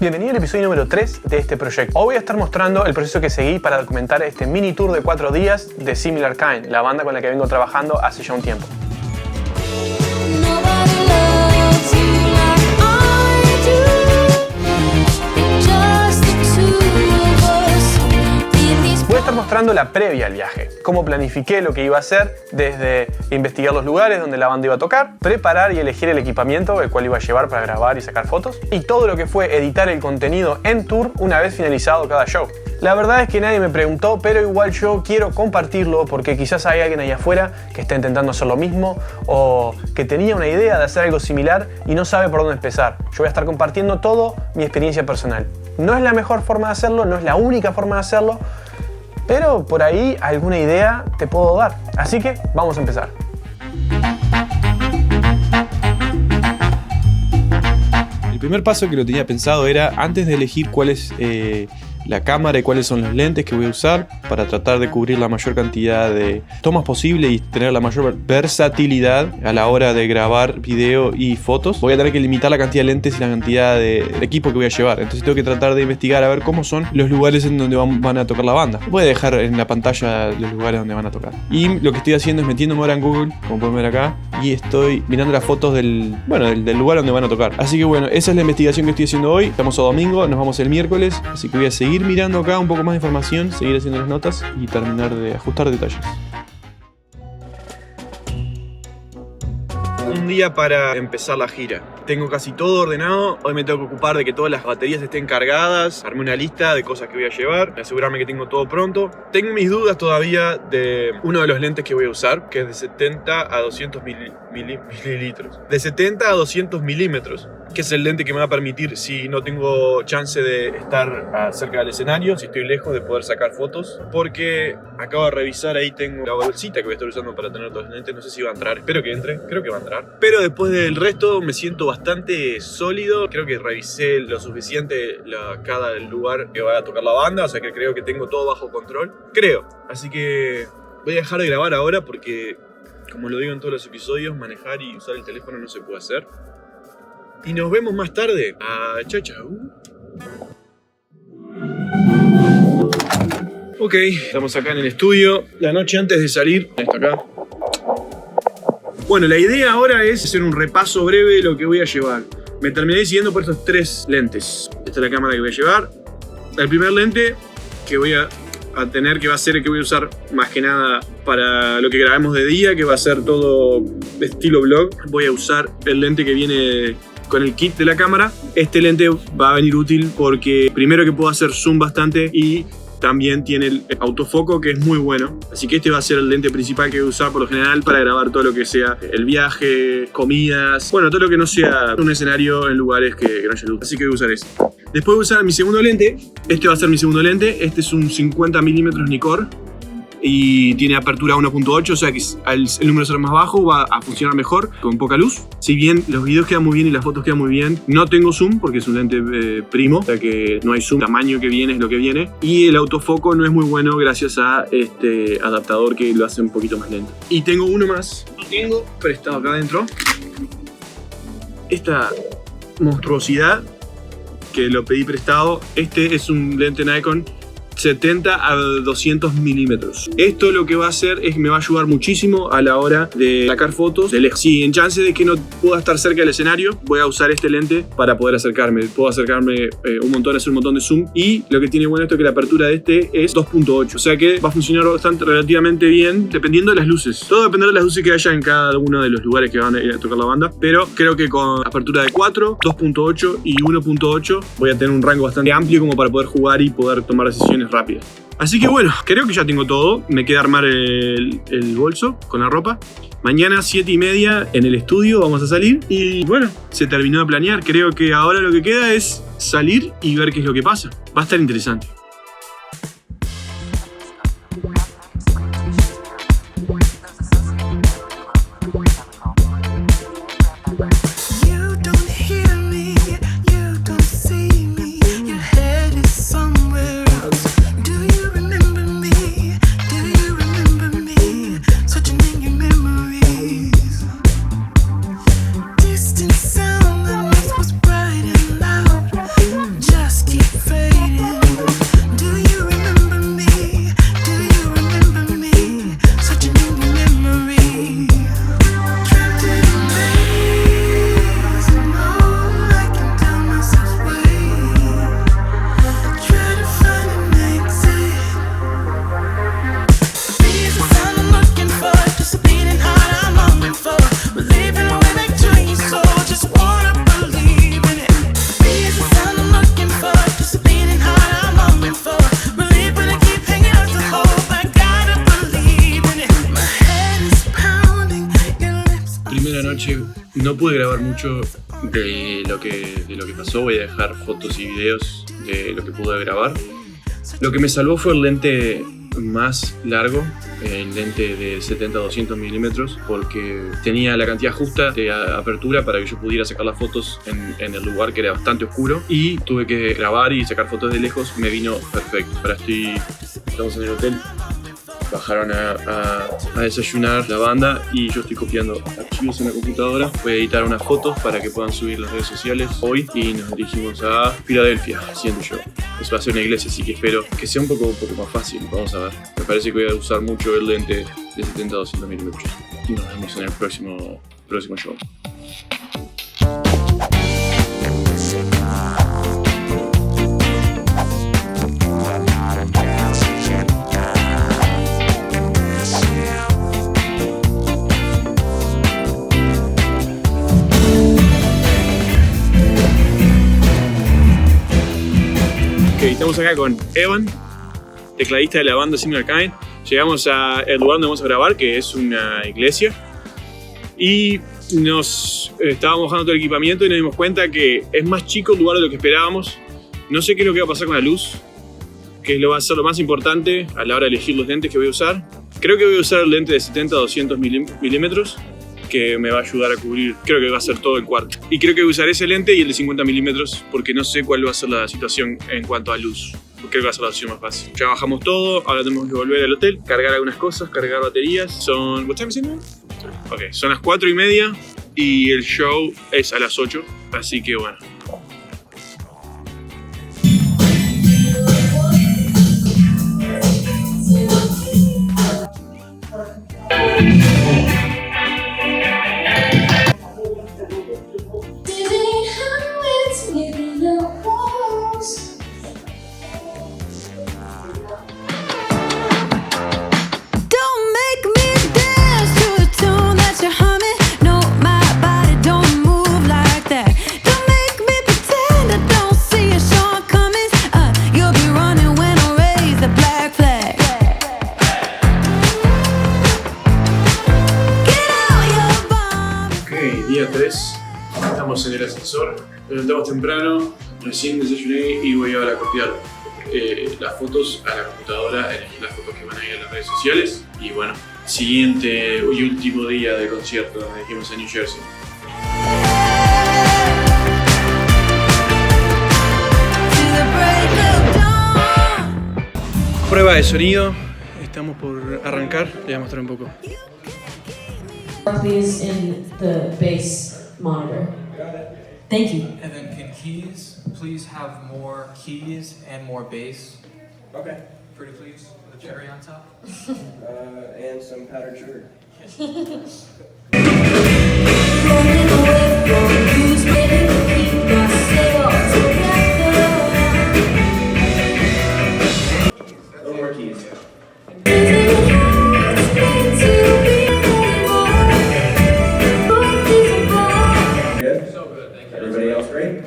Bienvenido al episodio número 3 de este proyecto. Hoy voy a estar mostrando el proceso que seguí para documentar este mini tour de 4 días de Similar Kind, la banda con la que vengo trabajando hace ya un tiempo. Voy a estar mostrando la previa al viaje, cómo planifiqué lo que iba a hacer, desde investigar los lugares donde la banda iba a tocar, preparar y elegir el equipamiento el cual iba a llevar para grabar y sacar fotos, y todo lo que fue editar el contenido en tour una vez finalizado cada show. La verdad es que nadie me preguntó, pero igual yo quiero compartirlo porque quizás hay alguien ahí afuera que está intentando hacer lo mismo o que tenía una idea de hacer algo similar y no sabe por dónde empezar. Yo voy a estar compartiendo todo mi experiencia personal. No es la mejor forma de hacerlo, no es la única forma de hacerlo, pero por ahí alguna idea te puedo dar. Así que vamos a empezar. El primer paso que lo tenía pensado era, antes de elegir cuál es la cámara y cuáles son los lentes que voy a usar para tratar de cubrir la mayor cantidad de tomas posible y tener la mayor versatilidad a la hora de grabar video y fotos, voy a tener que limitar la cantidad de lentes y la cantidad de equipo que voy a llevar. Entonces tengo que tratar de investigar a ver cómo son los lugares en donde van a tocar la banda. Voy a dejar en la pantalla los lugares donde van a tocar. Y lo que estoy haciendo es metiéndome ahora en Google, como pueden ver acá, y estoy mirando las fotos del lugar donde van a tocar. Así que bueno, esa es la investigación que estoy haciendo hoy. Estamos a domingo, nos vamos el miércoles, así que voy a seguir mirando acá un poco más de información, seguir haciendo las notas y terminar de ajustar detalles. Un día para empezar la gira. Tengo casi todo ordenado. Hoy me tengo que ocupar de que todas las baterías estén cargadas. Armé una lista de cosas que voy a llevar, asegurarme que tengo todo pronto. Tengo mis dudas todavía de uno de los lentes que voy a usar, que es de 70 a 200 mililitros. De 70 a 200 milímetros, que es el lente que me va a permitir, si no tengo chance de estar cerca del escenario, si estoy lejos, de poder sacar fotos. Porque acabo de revisar, ahí tengo la bolsita que voy a estar usando para tener todos los lentes. No sé si va a entrar, espero que entre, creo que va a entrar. Pero después del resto me siento bastante sólido. Creo que revisé lo suficiente cada lugar que va a tocar la banda, o sea que creo que tengo todo bajo control. Creo. Así que voy a dejar de grabar ahora porque, como lo digo en todos los episodios, manejar y usar el teléfono no se puede hacer. Y nos vemos más tarde. Chau, chau. Ok, estamos acá en el estudio. La noche antes de salir, esto acá. Bueno, la idea ahora es hacer un repaso breve de lo que voy a llevar. Me terminé decidiendo por estos 3 lentes. Esta es la cámara que voy a llevar. El primer lente que voy a tener, que va a ser el que voy a usar más que nada para lo que grabemos de día, que va a ser todo estilo vlog. Voy a usar el lente que viene con el kit de la cámara. Este lente va a venir útil porque primero que puedo hacer zoom bastante y también tiene el autofoco, que es muy bueno. Así que este va a ser el lente principal que voy a usar por lo general para grabar todo lo que sea el viaje, comidas, bueno, todo lo que no sea un escenario en lugares que no haya luz. Así que voy a usar ese. Después voy a usar mi segundo lente. Este va a ser mi segundo lente. Este es un 50 mm Nikkor y tiene apertura 1.8, o sea que el número será más bajo, va a funcionar mejor con poca luz. Si bien los videos quedan muy bien y las fotos quedan muy bien, no tengo zoom porque es un lente primo, o sea que no hay zoom, el tamaño que viene es lo que viene, y el autofoco no es muy bueno gracias a este adaptador que lo hace un poquito más lento. Y tengo uno más, lo tengo prestado acá adentro, esta monstruosidad que lo pedí prestado. Este es un lente Nikon 70 a 200 milímetros. Esto lo que va a hacer es que me va a ayudar muchísimo a la hora de sacar fotos de lejos. Si en chance de que no pueda estar cerca del escenario, voy a usar este lente para poder acercarme. Puedo acercarme un montón, hacer un montón de zoom. Y lo que tiene bueno esto es que la apertura de este es 2.8. O sea que va a funcionar relativamente bien dependiendo de las luces. Todo depende de las luces que haya en cada uno de los lugares que van a ir a tocar la banda. Pero creo que con apertura de 4, 2.8 y 1.8 voy a tener un rango bastante amplio como para poder jugar y poder tomar decisiones rápidas. Así que bueno, creo que ya tengo todo. Me queda armar el bolso con la ropa. Mañana 7:30 en el estudio vamos a salir. Y bueno, se terminó de planear. Creo que ahora lo que queda es salir y ver qué es lo que pasa. Va a estar interesante. Distant sound that once was bright and loud. noche. No pude grabar mucho de lo que pasó. Voy a dejar fotos y videos de lo que pude grabar. Lo que me salvó fue el lente más largo, el lente de 70-200 milímetros, porque tenía la cantidad justa de apertura para que yo pudiera sacar las fotos en el lugar que era bastante oscuro, y tuve que grabar y sacar fotos de lejos. Me vino perfecto. Ahora estamos en el hotel. Bajaron a desayunar la banda y yo estoy copiando archivos en la computadora. Voy a editar unas fotos para que puedan subir las redes sociales hoy y nos dirigimos a Filadelfia, siento yo. Eso va a ser una iglesia, así que espero que sea un poco más fácil. Vamos a ver. Me parece que voy a usar mucho el lente de 70-200 milímetros. Y nos vemos en el próximo show. Estamos acá con Evan, tecladista de la banda Similar Kind. Llegamos al lugar donde vamos a grabar, que es una iglesia, y nos estábamos bajando todo el equipamiento y nos dimos cuenta que es más chico el lugar de lo que esperábamos. No sé qué es lo que va a pasar con la luz, que va a ser lo más importante a la hora de elegir los lentes que voy a usar. Creo que voy a usar el lente de 70-200 milímetros, que me va a ayudar a cubrir, creo que va a ser todo el cuarto. Y creo que voy a usar ese lente y el de 50 milímetros, porque no sé cuál va a ser la situación en cuanto a luz. Creo que va a ser la opción más fácil. Ya bajamos todo, ahora tenemos que volver al hotel, cargar algunas cosas, cargar baterías. Son... ¿What time is it now? Ok, son las 4:30 y el show es a las 8, así que bueno. Día 3, estamos en el ascensor, nos levantamos temprano, recién desayuné y voy ahora a copiar las fotos a la computadora, elegir las fotos que van a ir a las redes sociales. Y bueno, siguiente y último día de concierto, donde dijimos en New Jersey. Prueba de sonido, estamos por arrancar, le voy a mostrar un poco. Please in the bass monitor. Thank you. And then can keys please have more keys and more bass? Okay. Pretty please, with a cherry on top. And some powdered sugar. No more keys.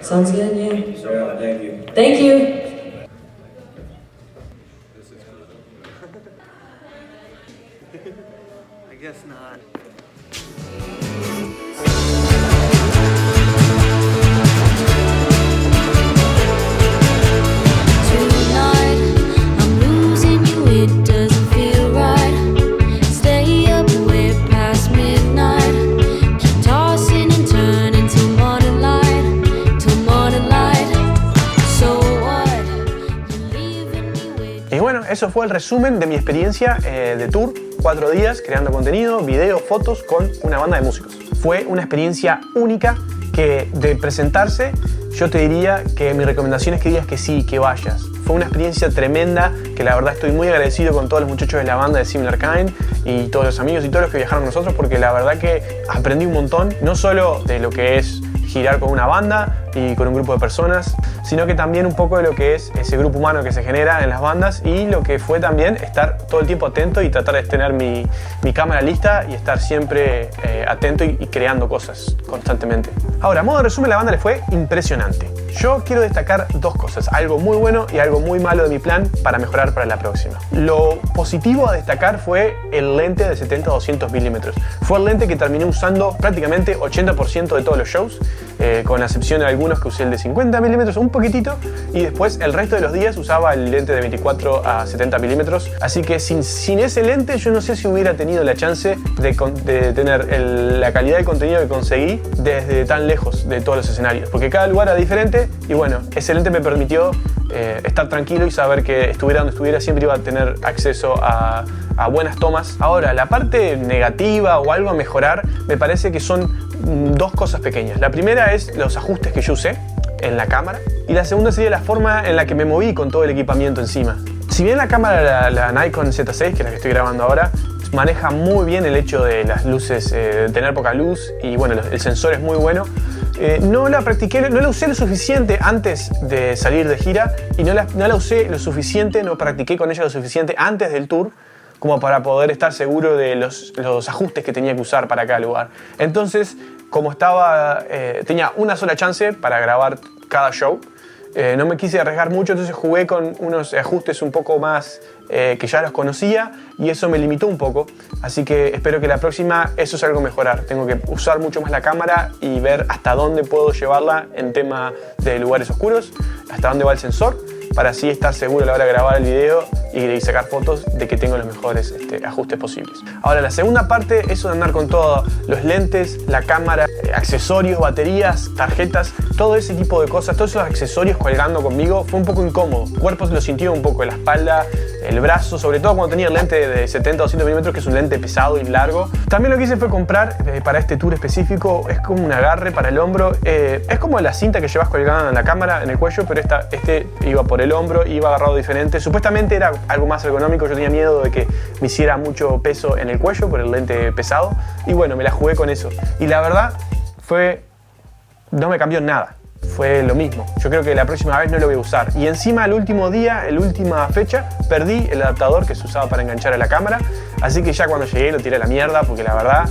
Sounds good, yeah. Yeah, thank you. Thank you. I guess not. Y bueno, eso fue el resumen de mi experiencia de tour. 4 días creando contenido, videos, fotos con una banda de músicos. Fue una experiencia única que de presentarse, yo te diría que mi recomendación es que digas que sí, que vayas. Fue una experiencia tremenda que la verdad estoy muy agradecido con todos los muchachos de la banda de Similar Kind y todos los amigos y todos los que viajaron con nosotros, porque la verdad que aprendí un montón, no solo de lo que es girar con una banda y con un grupo de personas, sino que también un poco de lo que es ese grupo humano que se genera en las bandas y lo que fue también estar todo el tiempo atento y tratar de tener mi cámara lista y estar siempre atento y creando cosas constantemente. Ahora, a modo de resumen, la banda le fue impresionante. Yo quiero destacar dos cosas, algo muy bueno y algo muy malo de mi plan para mejorar para la próxima. Lo positivo a destacar fue el lente de 70-200 milímetros. Fue el lente que terminé usando prácticamente 80% de todos los shows, con la excepción de algunos que usé el de 50 milímetros, un poquitito, y después el resto de los días usaba el lente de 24 a 70 milímetros. Así que sin ese lente yo no sé si hubiera tenido la chance de tener la calidad de contenido que conseguí desde tan lejos de todos los escenarios, porque cada lugar era diferente y bueno, ese lente me permitió estar tranquilo y saber que estuviera donde estuviera siempre iba a tener acceso a buenas tomas. Ahora, la parte negativa o algo a mejorar me parece que son dos cosas pequeñas. La primera es los ajustes que yo usé en la cámara y la segunda sería la forma en la que me moví con todo el equipamiento encima. Si bien la cámara, la Nikon Z6, que es la que estoy grabando ahora, maneja muy bien el hecho de las luces, de tener poca luz y bueno, el sensor es muy bueno, no la practiqué, no la usé lo suficiente antes de salir de gira y no la usé lo suficiente, no practiqué con ella lo suficiente antes del tour como para poder estar seguro de los ajustes que tenía que usar para cada lugar. Entonces, como tenía una sola chance para grabar cada show, no me quise arriesgar mucho, entonces jugué con unos ajustes un poco más que ya los conocía y eso me limitó un poco. Así que espero que la próxima eso es algo mejorar. Tengo que usar mucho más la cámara y ver hasta dónde puedo llevarla en tema de lugares oscuros, hasta dónde va el sensor, para así estar seguro a la hora de grabar el video y sacar fotos de que tengo los mejores ajustes posibles. Ahora, la segunda parte, eso de andar con todos los lentes, la cámara, accesorios, baterías, tarjetas, todo ese tipo de cosas, todos esos accesorios colgando conmigo, fue un poco incómodo. El cuerpo lo sintió un poco, la espalda, el brazo, sobre todo cuando tenía el lente de 70-200 milímetros, que es un lente pesado y largo. También lo que hice fue comprar para este tour específico, es como un agarre para el hombro, es como la cinta que llevas colgada en la cámara, en el cuello, pero este iba por el hombro, iba agarrado diferente. Supuestamente era algo más ergonómico, yo tenía miedo de que me hiciera mucho peso en el cuello por el lente pesado y bueno, me la jugué con eso y la verdad no me cambió nada, fue lo mismo. Yo creo que la próxima vez no lo voy a usar y encima el último día, la última fecha, perdí el adaptador que se usaba para enganchar a la cámara, así que ya cuando llegué lo tiré a la mierda porque la verdad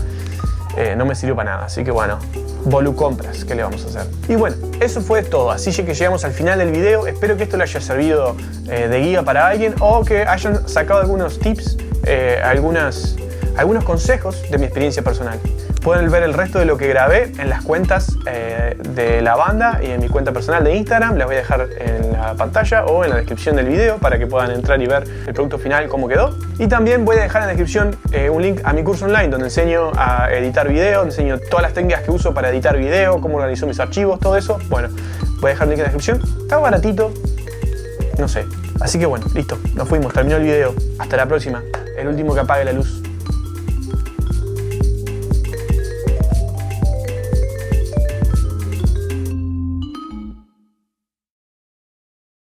no me sirvió para nada, así que bueno, volucompras, ¿qué le vamos a hacer? Y bueno, eso fue todo, así que llegamos al final del video. Espero que esto le haya servido de guía para alguien o que hayan sacado algunos tips, algunos consejos de mi experiencia personal. Pueden ver el resto de lo que grabé en las cuentas de la banda y en mi cuenta personal de Instagram. Las voy a dejar en la pantalla o en la descripción del video para que puedan entrar y ver el producto final cómo quedó. Y también voy a dejar en la descripción un link a mi curso online donde enseño a editar video, enseño todas las técnicas que uso para editar video, cómo organizo mis archivos, todo eso. Bueno, voy a dejar el link en la descripción. Está baratito, no sé. Así que bueno, listo, nos fuimos, terminó el video. Hasta la próxima, el último que apague la luz.